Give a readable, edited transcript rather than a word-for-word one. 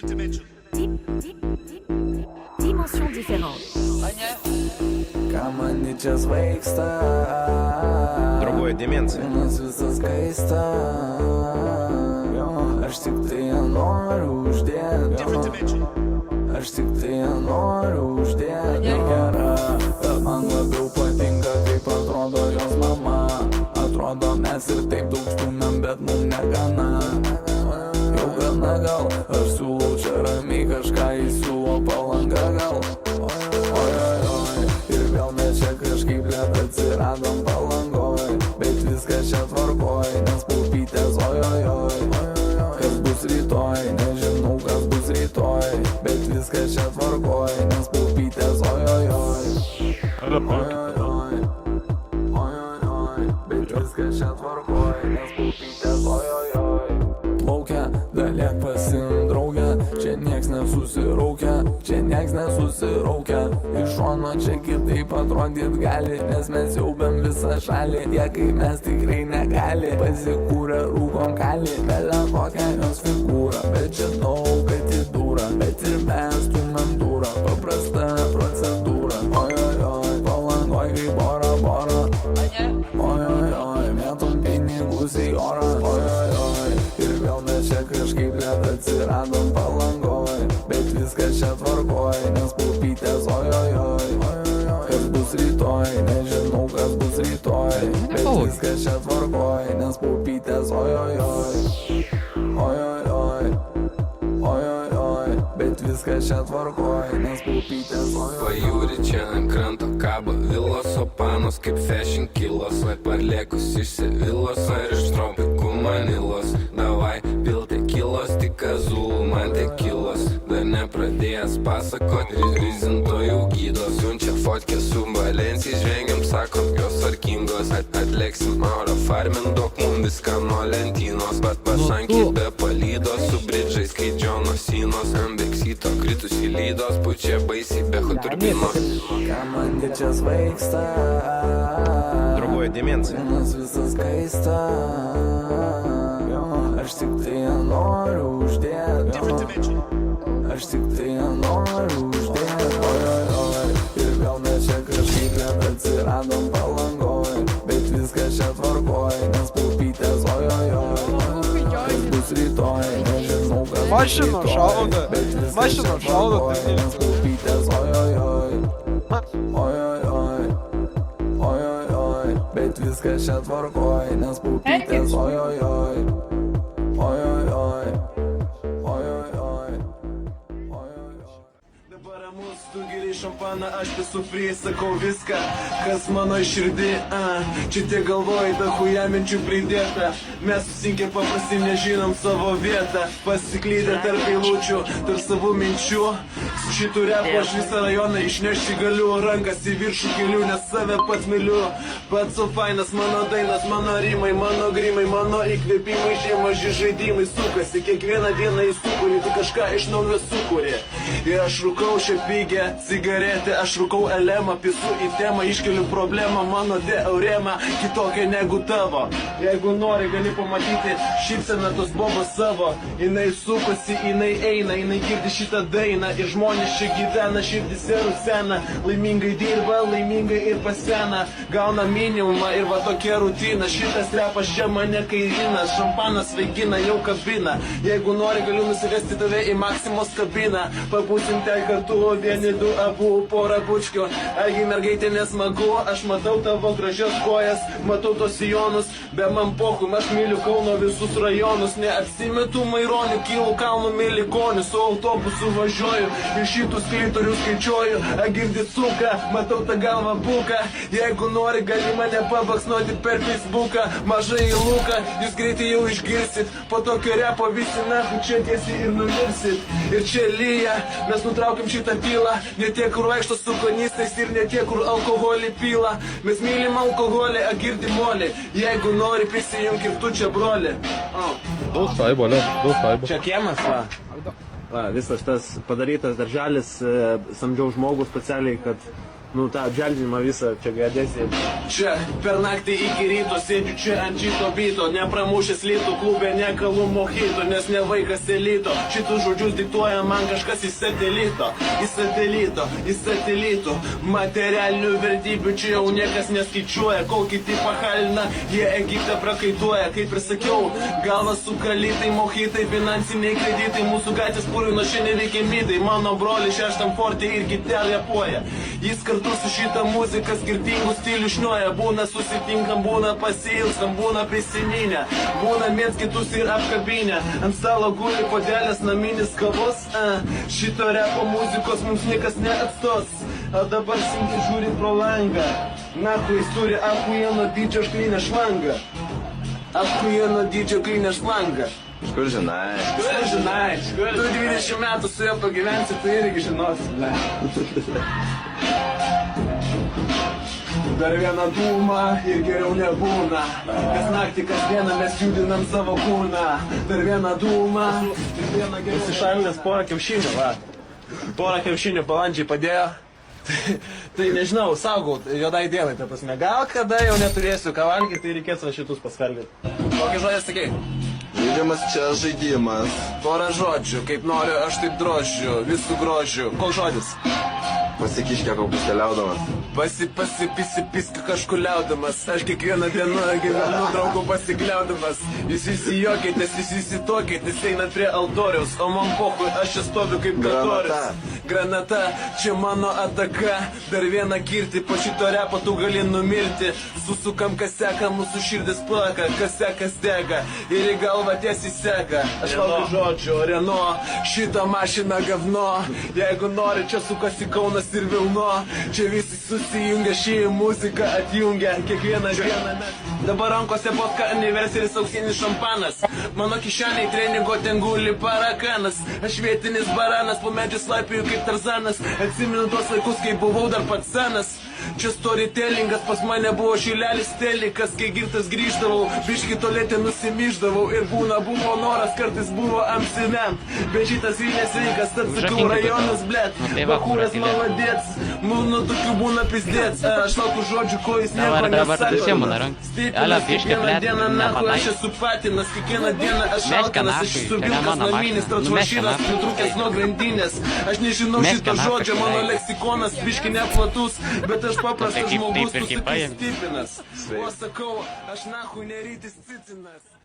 Dimension différente. Ką man čia svaigsta, Другая деменция. Nes visas kaista, aš tik tai noriu uždėti, aš tik tai noriu uždėti gerą. Bet man labiau patinka, kaip atrodo jos mama. Atrodo mes ir taip daug stumėm, bet mum negana. Jau gana gal, aš siūlau čia ramiai kažką įsiūlo Palanga gal. Ir vėl mes čia kažkaip lėt atsiradom Palangoj, bet viskas čia tvarkoj, nes paupytės ojojoj. Kas bus rytoj, nežinau kas bus rytoj, bet viskas čia tvarkoj, nes paupytės ojojoj. Bet viskas čia tvarkoj, nes paupytės ojojoj. Plaukia, dalėk pasimt draugę, čia nieks nesusiraukia, čia nieks nesusiraukia. Iš šono čia kitaip atrodyt gali, nes mes siaubėm visą šalį. Tie kaip mes tikrai negali, pasikūrę rūkom kali. Belė kokia jos figūra, bet žinau, kad į dūrą, bet ir mes stumėm dūrą, paprasta procedūra. Ojojoj, Palangoj kaip bora bora. Ojojoj, mėtom pinigus į orą. Ojojoj, ir vėl mes čia kažkaip lėt atsiradom Palangoj, bet viskas čia tvarkoj, nes paupytės ojojoj. Kas bus rytoj, nežinau kas bus rytoj, bet viskas čia tvarkoj, nes paupytės ojojoj. Ojojoj, ojojoj, bet viskas čia tvarkoj, nes paupytės ojojoj. Pajūri čia ant kranto kabo vilos, o panos kaip fashion kilos. Vai parliekus iš Sevilos ar iš tropikų Manilos. Davai pil tekilos, tik azulų man tekilos. Dar nepradėjęs pasakot, rizinto jau gydos. Siunčia fotkę su Valencijai, žvengiam, sakom, jos tvarkingos. Atleksim Mauro farmin, duok mum viską nuo lentynos. Pašankit be palydos, su bridžais kaip Džono Sinos. Ant beksito kritus į lydos, pučia baisiai be turbinos. Ką man čia svaigsta, Другая деменция. Nes visas kaista, aš tik tai noriu uždėti, aš tik tai noriu uždėti. Ojojoj, ir vėl mes čia kažkaip lėt atsiradom Palangoj, bet viskas čia tvarkoj, nes paupytės ojojoj. Kas bus rytoj, nežinau kas bus Mašina rytoj, šaudo, bet viskas mašina čia šaudo, tvarkoj, tai nes paupytės ojojoj. Ojojoj, ojojoj, bet viskas čia tvarkoj, nes paupytės ojojoj. Ojojoj, ojojoj, ojojoj. Dabar ramus, tu geri šampaną, aš esu free, sakau viską, kas mano širdį, čia tiek galvoji, da chuja minčių pridėta. Mes susinkę paprastai nežinom savo vietą, pasiklydę tarp eilučių, tarp savų minčių. Su šitų repu aš visą rajoną išnešti galiu, rankas į viršų keliu, nes save pats myliu. Pats su fainas, mano dainas, mano rimai, mano grimai, mano įkvėpimai, šie maži žaidimai sukasi, kiekvieną dieną įsukuri, tu kažką iš naujo sukuri. Ir aš rūkau šią pigę cigaretę, aš rūkau elemą, pisu į temą, iškeliu problemą, mano teorema kitokia negu tavo. Jeigu nori, gali pamatyti šypseną tos bobos savo. Jinai sukosi, jinai eina, jinai girdi šitą dainą. Ir žmonės čia gyvena, širdise rusena. Laimingai dirba, laimingai ir pasena. Gauna minimumą ir va tokia rutina. Šitas repas čia mane kairina, šampanas vaigina, jau kabina. Jeigu nori, galiu nusivesti tave į Maksimos kabiną. Papūsim ten kartu, vieni du abu, porą bučkių. Argi mergaitė nesmagu, aš matau tavo gražias kojas, matau tos sijonus, be man pokum, aš myliu Kauno visus rajonus. Neapsimetu Maironių, kylu kalnų Milikonių, su autobusu važiuoju ir šitus klitorius skaičiuoju. Agirdit suka, matau tą galvą buką. Jeigu nori, gali mane pabaksnuoti per Facebooką. Mažai į lūką, jūs greitai jau išgirsit. Po tokio repo visi nahu čia tiesiai ir numirsit. Ir čia lyja, mes nutraukiam šitą tylą. Ne tie, kur vaikšto su konistais ir ne tie, kur alkoholį pila. Mes mylim alkoholį, agirdi molį. Jeigu nori, prisijunk ir tu čia broli. Daug saibo, ne? Daug saibo. Čia kiemas, va. Visas tas padarytas darželis, samdžiau žmogų specialiai, kad Nu, tą apželdinimą visą, čia gadėsi. Čia per naktį iki ryto sėdžiu čia ant šito byto, nepramušęs lytų klube, nekalu mojito, nes ne vaikas elito. Šitus žodžius diktuoja man kažkas iš satelito, iš satelito. Materialinių vertybių čia jau niekas neskaičiuoja, kol kiti pahalina, jie Egipte prakaituoja. Kaip ir sakiau, galvas sukalytai, mojitai, finansiniai kreditai, mūsų gatvės purvino šiandien veikia mytai. Mano broli 6 forte irgi ten repuoja. Jis kartu su šitą muziką skirtingų stilių šniuoja. Būna susitinkam, būna pasilstam, būna prisiminę, būna viens kitus ir apkabinę. Ant stalo guli puodelis naminis kavos. Šito repo muzikos mums niekas neatstos. O dabar sunkiai žiūri pro langą. Nahui jis turi achujieno dydžio šklinę šlangą. Achujieno dydžio šklinę šlangą. Iš kur žinai? Kur žinai? Tu 20 metų su juo pagyvensi, tu irgi žinosi, ble. Dar vieną dūmą ir geriau nebūna. Kas naktį, kas dieną mes judinam savo kūną. Dar vieną dūmą ir vieną geriau. Nusišalinęs porą kiaušinių, va. Porą kiaušinių balandžiai padėjo. Tai nežinau, saugau, juodai dienai, ta prasme. Gal kada jau neturėsiu ką valgyti, tai reikės va šitus paskalbėti. Kokį žodį sakei? Žaidimas čia žaidimas. Porą žodžių, kaip noriu, aš taip drožiu, visų grožiu. Koks žodis? Pasikiškė kopus keliaudamas. Pasipiska kažkur liaudamas. Aš kiekvieną dieną gyvenu draugų pasikliaudamas. Jūs įsijokitės, jūs įsitokitės, einat prie altoriaus. O man pochui, aš čia stoviu kaip totorius. Granata, čia mano ataka. Dar vieną kirtį, po šito repo tu gali numirti. Susukam, kas seka, mūsų širdis plaka. Kas seka, stega ir į galvą tiesiai seka. Aš laukiu žodžio, Reno, šitą mašiną gavno. Jeigu nori, čia sukasi Kaunas ir Vilno. Čia visi susijungia, šį muziką atjungia. Kiekvieną dieną mes. Dabar rankose vodka, anniversaris, auksinis šampanas. Mano kišeniai treningo ten guli parakanas. Aš vietinis baranas, po medžių slaipioju kaip Tarzanas. Atsimenu tos laikus, kai buvau dar pats senas. Čia storytellingas, pas mane buvo šilelis telikas. Kai girtas grįždavau, biški tolėtė nusimyždavau. Ir buvo noras, kartais buvo amsiment. Bet šitas Vilnius reikas, tad sakau rajonas, blėt. Bakūras maladėts, mūnų tokių būna pizdėts. Aš laukiu žodžių, ko jis nieko nesako. Stipinas, kiekvieną dieną nahu, aš esu patinas. Kiekvieną dieną aš alkanas, aš surbilkas naminis, transvašyras, pritrūkęs nuo grandinės. Aš nežinau šito žodžio, mano leksikonas biški neplatus. Bet aš paprastas žmogus, tu sakai Stipinas. O sakau, aš nahu nerytis cicinas.